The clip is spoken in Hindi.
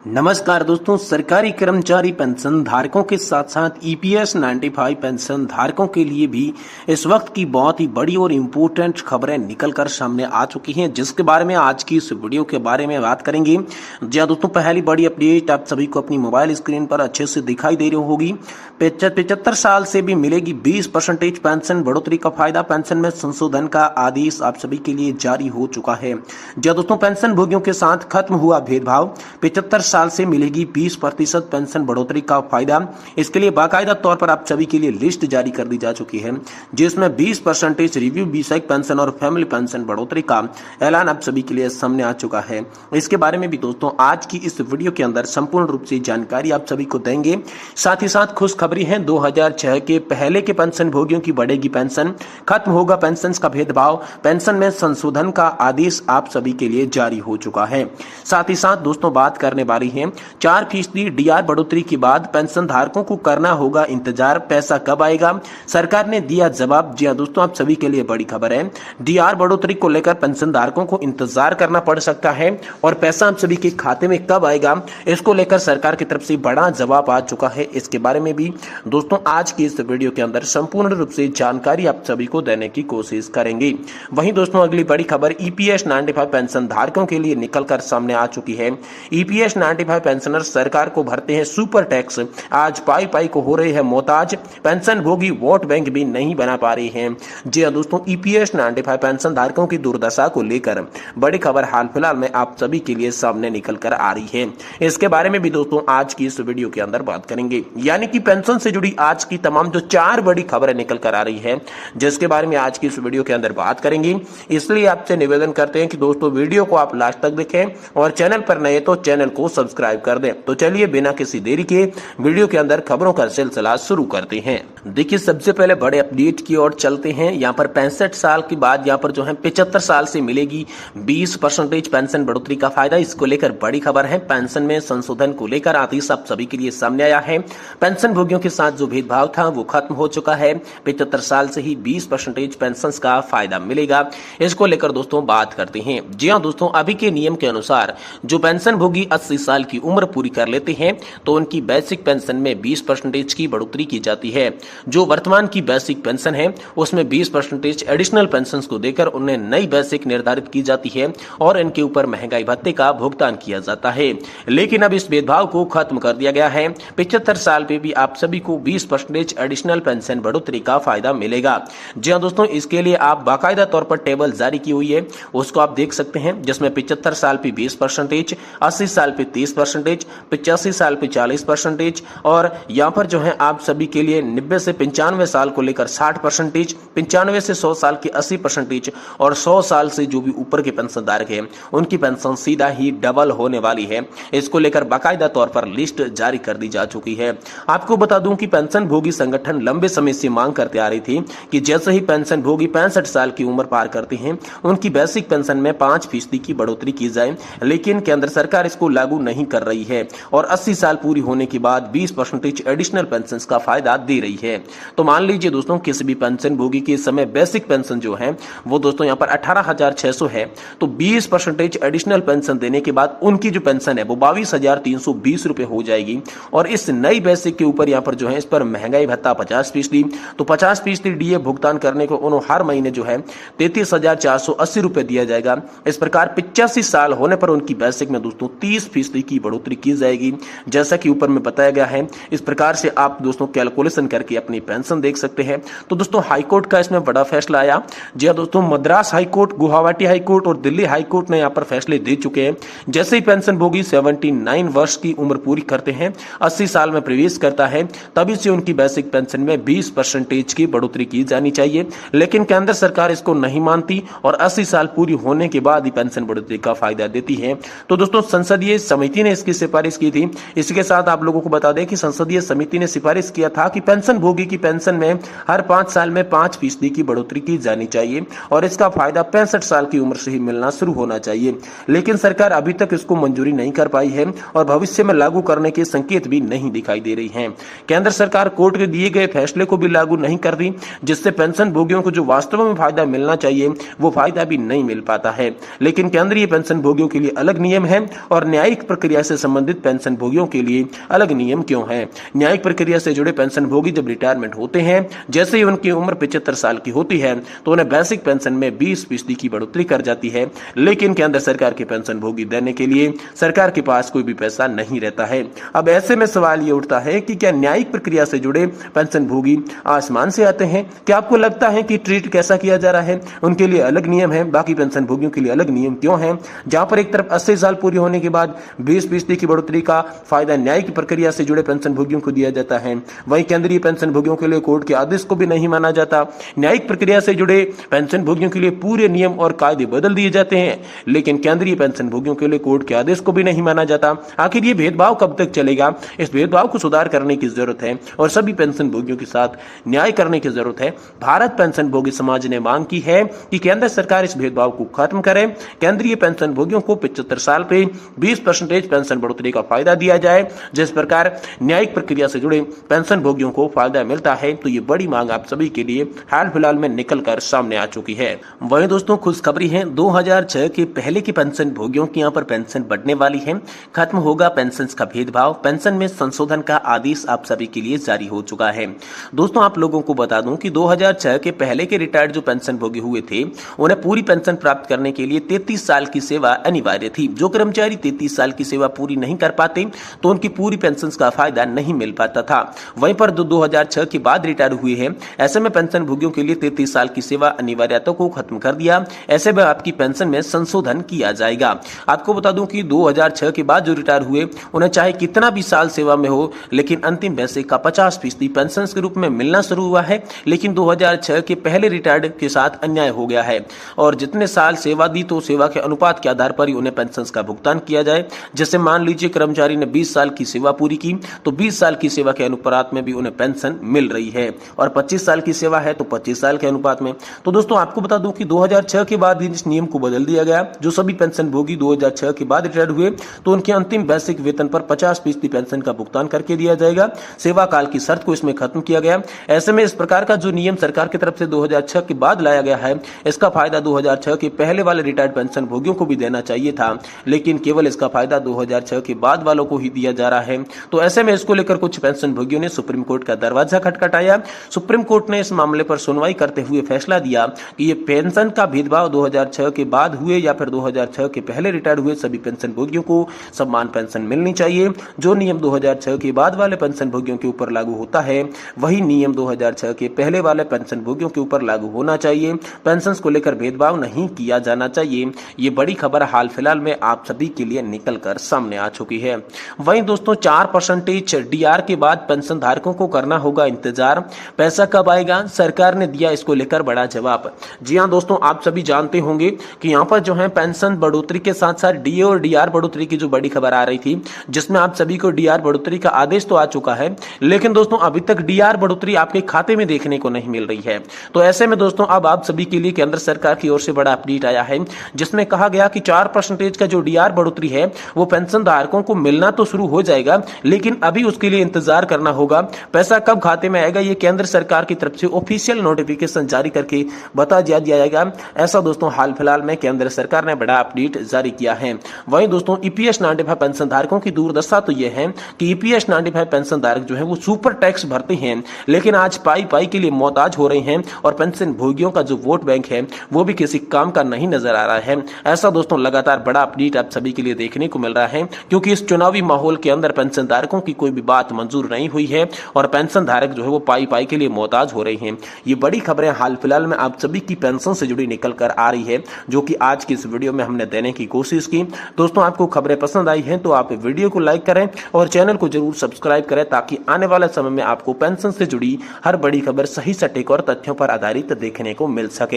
नमस्कार दोस्तों, सरकारी कर्मचारी पेंशन धारकों के साथ साथ ईपीएस 95 पेंशन धारकों के लिए भी इस वक्त की बहुत ही बड़ी और इम्पोर्टेंट खबरें निकलकर सामने आ चुकी हैं, जिसके बारे में आज की इस वीडियो के बारे में बात करेंगे। जी हाँ दोस्तों, पहली बड़ी अपडेट आप सभी को अपनी मोबाइल स्क्रीन पर अच्छे से दिखाई दे रही होगी। 75 साल से भी मिलेगी 20% पेंशन बढ़ोतरी का फायदा। पेंशन में संशोधन का आदेश आप सभी के लिए जारी हो चुका है। जी हाँ दोस्तों, पेंशन भोगियों के साथ खत्म हुआ भेदभाव। 75 साल से मिलेगी 20% पेंशन बढ़ोतरी का फायदा। इसके लिए बाकायदा तौर पर आप सभी के लिए लिस्ट जारी कर दी जा चुकी है, जिसमें 20% रिव्यू बीसैक पेंशन और फैमिली पेंशन बढ़ोतरी का ऐलान आप सभी के लिए सामने आ चुका है। इसके बारे में भी दोस्तों आज की इस वीडियो के अंदर संपूर्ण रूप से जानकारी आप सभी को देंगे। साथ ही साथ खुशखबरी है, 2006 के पहले के पेंशन भोगियों की बढ़ेगी पेंशन, खत्म होगा पेंशन का भेदभाव, पेंशन में संशोधन का आदेश आप सभी के लिए जारी हो चुका है। साथ ही साथ दोस्तों बात करने वाली है 4% डीआर बढ़ोतरी के बाद पेंशन धारकों को करना होगा इंतजार, पैसा कब आएगा, सरकार ने दिया जवाब। जी हां दोस्तों, आप सभी के लिए बड़ी खबर है। डीआर बढ़ोतरी को लेकर पेंशन धारकों को इंतजार करना पड़ सकता है और पैसा आप सभी के खाते में कब आएगा, इसको लेकर सरकार की तरफ से बड़ा जवाब आ चुका है। इसके बारे में भी दोस्तों आज की इस वीडियो के अंदर संपूर्ण रूप से जानकारी आप सभी को देने की कोशिश करेंगे। वहीं दोस्तों अगली बड़ी खबर ईपीएस 95 पेंशन धारकों के लिए निकलकर सामने आ चुकी है। ईपीएस 95 पेंशनर सरकार को भरते हैं सुपर टैक्स, आज पाई पाई को हो रहे हैं मोहताज, पेंशन भोगी वोट बैंक भी नहीं बना पा रहे हैं। जी हां दोस्तों, ईपीएस 95 पेंशन धारकों की दुर्दशा को लेकर बड़ी खबर हाल फिलहाल में आप सभी के लिए सामने निकल कर आ रही है। इसके बारे में भी दोस्तों आज की इस वीडियो के अंदर बात करेंगे, यानी कि पेंशन से जुड़ी आज की तमाम जो 4 बड़ी खबरें निकल कर आ रही है, जिसके बारे में आज की इस वीडियो के अंदर बात करेंगे। इसलिए आपसे निवेदन करते हैं कि दोस्तों वीडियो को आप लास्ट तक देखें और चैनल पर नए तो चैनल को सब्सक्राइब कर दें। तो चलिए बिना किसी देरी के वीडियो के अंदर खबरों का सिलसिला शुरू करते हैं। देखिए सबसे पहले बड़े अपडेट की ओर चलते हैं। यहाँ पर 65 साल के बाद यहाँ पर जो है 75 साल से मिलेगी 20% पेंशन बढ़ोतरी का फायदा। इसको लेकर बड़ी खबर है। पेंशन में संशोधन को लेकर आदेश आप सभी के लिए सामने आया है। पेंशन भोगियों के साथ जो भेदभाव था वो खत्म हो चुका है। 75 साल से ही 20% पेंशन का फायदा मिलेगा। इसको लेकर दोस्तों बात करते हैं। जी हाँ दोस्तों, अभी के नियम के अनुसार जो पेंशन भोगी 80 साल की उम्र पूरी कर लेते हैं तो उनकी बेसिक पेंशन में 20% की बढ़ोतरी की जाती है। जो वर्तमान की बेसिक पेंशन है उसमें 20% एडिशनल पेंशन को देकर उन्हें नई बेसिक निर्धारित की जाती है और इनके ऊपर महंगाई भत्ते का भुगतान किया जाता है। लेकिन अब इस भेदभाव को खत्म कर दिया गया है। 75 साल पे भी आप सभी को 20% एडिशनल पेंशन बढ़ोतरी का फायदा मिलेगा। जी हाँ दोस्तों, इसके लिए आप बाकायदा तौर पर टेबल जारी की हुई है, उसको आप देख सकते हैं, जिसमें 75 साल पे 20%, 80 साल पे 30%, 85 साल पे 40% और यहाँ पर जो है आप सभी के लिए 90 से 95 साल को लेकर 60%, 95 से 100 साल के 80% और 100 साल से जो भी ऊपर के पेंशनधारक हैं उनकी पेंशन सीधा ही डबल होने वाली है। इसको लेकर बाकायदा तौर पर लिस्ट जारी कर दी जा चुकी है। आपको बता दूं कि पेंशन भोगी संगठन लंबे समय से मांग करते आ रही थी कि जैसे ही पेंशन भोगी 65 साल की उम्र पार करते हैं उनकी बेसिक पेंशन में 5% की बढ़ोतरी की जाए, लेकिन केंद्र सरकार इसको लागू नहीं कर रही है और 80 साल पूरी होने के बाद 20% एडिशनल पेंशन का फायदा दे रही है। तो मान लीजिए दोस्तों किसी भी पेंशन भोगी के समय बेसिक पेंशन जो है वो दोस्तों यहाँ पर 18,600 है, तो 20% एडिशनल पेंशन देने के बाद उनकी जो पेंशन है वो 22,320 रुपए हो जाएगी और इस नई बेसिक के ऊपर यहाँ पर जो है इस पर महंगाई भत्ता 50%, तो 50% डीए भुगतान करने को उन्होंने हर महीने जो है 33,480 रुपए दिया जाएगा। इस प्रकार 85 साल होने पर उनकी बेसिक में दोस्तों 30% की बढ़ोतरी की जाएगी, जैसा कि ऊपर में बताया गया है। इस प्रकार से आप दोस्तों कैलकुलेशन करके अपनी पेंशन देख सकते हैं। तो दोस्तों हाईकोर्ट का इसमें बड़ा फैसला आया। जी हाँ दोस्तों, मद्रास हाईकोर्ट, गुवाहाटी हाईकोर्ट और दिल्ली हाईकोर्ट ने यहाँ पर फैसले दे चुके हैं। जैसे ही पेंशन भोगी 79 वर्ष की उम्र पूरी करते हैं, 80 साल में प्रवेश करता है, तभी से उनकी बेसिक पेंशन में 20% की बढ़ोतरी की जानी चाहिए। लेकिन केंद्र सरकार इसको नहीं मानती और 80 साल पूरी होने के बाद ही पेंशन बढ़ोतरी का फायदा देती है। तो दोस्तों संसदीय समिति ने इसकी सिफारिश की थी। इसके साथ आप लोगों को बता दें कि संसदीय समिति ने सिफारिश किया था कि पेंशन भोगी की पेंशन में हर 5 साल में 5% की बढ़ोतरी की जानी चाहिए और इसका फायदा 65 साल की उम्र से ही मिलना शुरू होना चाहिए। लेकिन सरकार अभी तक इसको मंजूरी नहीं कर पाई है और भविष्य में लागू करने के संकेत भी नहीं दिखाई दे रही हैं। केंद्र सरकार कोर्ट के दिए गए फैसले को भी लागू नहीं कर रही, जिससे पेंशन भोगियों को जो वास्तव में फायदा मिलना चाहिए वो फायदा भी नहीं मिल पाता है। लेकिन केंद्रीय पेंशन भोगियों के लिए अलग नियम है और न्यायिक प्रक्रिया से संबंधित पेंशन भोगियों के लिए अलग नियम क्यों है? न्यायिक प्रक्रिया से जुड़े पेंशन भोगी जब रिटायरमेंट होते हैं, जैसे ही उनकी उम्र 75 साल की होती है, तो उन्हें बेसिक पेंशन में 20% की बढ़ोतरी कर जाती है। लेकिन केंद्र सरकार के पेंशन भोगी देने के लिए सरकार के पास कोई भी पैसा नहीं रहता है। अब ऐसे में सवाल ये उठता है कि क्या न्यायिक प्रक्रिया से जुड़े पेंशन भोगी आसमान से आते हैं? क्या आपको लगता है कि ट्रीट कैसा किया जा रहा है? उनके लिए अलग नियम है, बाकी पेंशन भोगियों के लिए अलग नियम क्यों है? जहां पर एक तरफ 80 साल पूरी होने के बाद 20% की बढ़ोतरी का फायदा न्यायिक प्रक्रिया से जुड़े पेंशन भोगियों को दिया जाता है, वहीं केंद्रीय पेंशन भोगियों के लिए कोर्ट के आदेश को भी नहीं माना जाता। न्यायिक प्रक्रिया से जुड़े पेंशन भोगियों के लिए पूरे नियम और कायदे बदल दिए जाते हैं, लेकिन केंद्रीय पेंशन भोगियों के लिए कोर्ट के आदेश को भी नहीं माना जाता। आखिर ये भेदभाव कब तक चलेगा? इस भेदभाव को सुधार करने की जरूरत है और सभी पेंशन भोगियों के साथ न्याय करने की जरूरत है। भारत पेंशन भोगी समाज ने मांग की है कि केंद्र सरकार इस भेदभाव को खत्म करे। केंद्रीय पेंशन भोगियों को 75 साल पे 20% पेंशन बढ़ोतरी का फायदा दिया जाए, जिस प्रकार न्यायिक प्रक्रिया से जुड़े पेंशन भोगियों को फायदा मिलता है। तो ये बड़ी मांग आप सभी के लिए हाल फिलहाल में निकलकर सामने आ चुकी है। वहीं दोस्तों खुशखबरी है, 2006 के पहले के पेंशन भोगियों की यहाँ पर पेंशन बढ़ने वाली है। खत्म होगा पेंशन का भेदभाव। पेंशन में संशोधन का आदेश आप सभी के लिए जारी हो चुका है। दोस्तों आप लोगों को बता दूं कि 2006 के पहले के रिटायर्ड जो पेंशन भोगी हुए थे, उन्हें पूरी पेंशन प्राप्त करने के लिए 33 साल की सेवा अनिवार्य थी। जो कर्मचारी 33 साल की सेवा पूरी नहीं कर पाते तो उनकी पूरी पेंशन का फायदा नहीं मिल पाता था। वहीं पर 2006 के बाद रिटायर हुए हैं, ऐसे में पेंशन भोगियों के लिए 33 साल की सेवा अनिवार्यता को खत्म कर दिया। ऐसे में आपकी पेंशन में संशोधन किया जाएगा। आपको बता दूं कि 2006 के बाद जो रिटायर हुए, उन्हें चाहे कितना भी साल सेवा में हो, लेकिन अंतिम पैसे का 50% पेंशन के रूप में मिलना शुरू हुआ है। लेकिन 2006 के पहले रिटायर्ड के साथ अन्याय हो गया है और जितने साल सेवा दी तो सेवा के अनुपात के आधार पर ही उन्हें पेंशन का भुगतान किया जाए। जैसे मान लीजिए कर्मचारी ने 20 साल की सेवा पूरी की तो 20 साल की सेवा के अनुपात में भी उन्हें पेंशन मिल रही है, और 25 साल की सेवा है तो 25 साल के अनुपात में। तो दोस्तों आपको बता दूं कि 2006 के बाद इस नियम को बदल दिया गया। जो सभी पेंशन भोगी 2006 के बाद रिटायर्ड हुए तो उनके अंतिम बेसिक वेतन पर 50% पेंशन का भुगतान करके दिया जाएगा। सेवा काल की शर्त को इसमें खत्म किया गया। ऐसे में इस प्रकार का जो नियम सरकार की तरफ से 2006 के बाद लाया गया है, इसका फायदा 2006 के पहले वाले रिटायर्ड पेंशन भोगियों को भी देना चाहिए था, लेकिन केवल इसका फायदा 2006 के बाद वालों को ही दिया जा रहा है। तो ऐसे में इसको लेकर कुछ पेंशन भोगियों ने सुप्रीम कोर्ट का दरवाजा खटखटाया। सुप्रीम कोर्ट ने इस मामले पर सुनवाई करते हुए फैसला दिया कि ये पेंशन का भेदभाव 2006 के बाद हुए या फिर 2006 के पहले रिटायर्ड हुए सभी पेंशन भोगियों को समान पेंशन मिलनी चाहिए। जो नियम 2006 के बाद वाले पेंशन भोगियों के ऊपर लागू होता है, वही नियम 2006 के पहले वाले पेंशन भोगियों के ऊपर लागू होना चाहिए। पेंशन को लेकर भेदभाव नहीं किया जाना चाहिए। ये बड़ी खबर हाल फिलहाल में आप सभी के लिए निकलकर सामने आ चुकी है। वहीं दोस्तों 4% डीआर के बाद पेंशन धारकों को करना होगा इंतजार। पैसा कब आएगा? सरकार ने दिया इसको लेकर बड़ा जवाब। जी हां दोस्तों, आप सभी जानते होंगे कि यहाँ पर जो है पेंशन बढ़ोतरी के साथ साथ डीए और डीआर बढ़ोतरी की जो बड़ी खबर आ रही थी, जिसमें आप सभी को डीआर बढ़ोतरी का आदेश तो आ चुका है, लेकिन दोस्तों अभी तक डीआर बढ़ोतरी आपके खाते में देखने को नहीं मिल रही है। तो ऐसे में दोस्तों अब आप सभी के लिए केंद्र सरकार की ओर से बड़ा अपडेट आया है, जिसमें कहा गया कि 4% का जो डीआर बढ़ोतरी है वो पेंशन धारकों को मिलना तो शुरू हो जाएगा, लेकिन अभी उसके लिए इंतजार करना होगा। पैसा कब खाते में आएगा ये केंद्र सरकार की तरफ से ऑफिशियल नोटिफिकेशन जारी करके बता दिया जाएगा। ऐसा दोस्तों हाल फिलहाल में केंद्र सरकार ने बड़ा अपडेट जारी किया है। वहीं दोस्तों ईपीएस 95 पेंशन धारकों की दुर्दशा तो यह है कि ईपीएस 95 पेंशन धारक जो है वो सुपर टैक्स भरते हैं, लेकिन आज पाई के लिए मोहताज हो रहे हैं और पेंशन भोगियों का जो वोट बैंक है वो भी किसी काम का नहीं नजर आ रहा है। ऐसा दोस्तों लगातार बड़ा अपडेट आप सभी के लिए देखने को मिल रहा है, क्योंकि इस चुनावी माहौल के अंदर पेंशन धारकों की कोई भी बात मंजूर नहीं हुई है और पेंशन धारक जो है वो पाई के लिए मोहताज हो रहे हैं। ये बड़ी खबरें हाल फिलहाल में आप सभी की पेंशन से जुड़ी निकल कर आ रही है, जो कि आज की इस वीडियो में हमने देने की कोशिश की। दोस्तों आपको खबरें पसंद आई हैं तो आप वीडियो को लाइक करें और चैनल को जरूर सब्सक्राइब करें, ताकि आने वाले समय में आपको पेंशन से जुड़ी हर बड़ी खबर सही सटीक और तथ्यों पर आधारित देखने को मिल सके।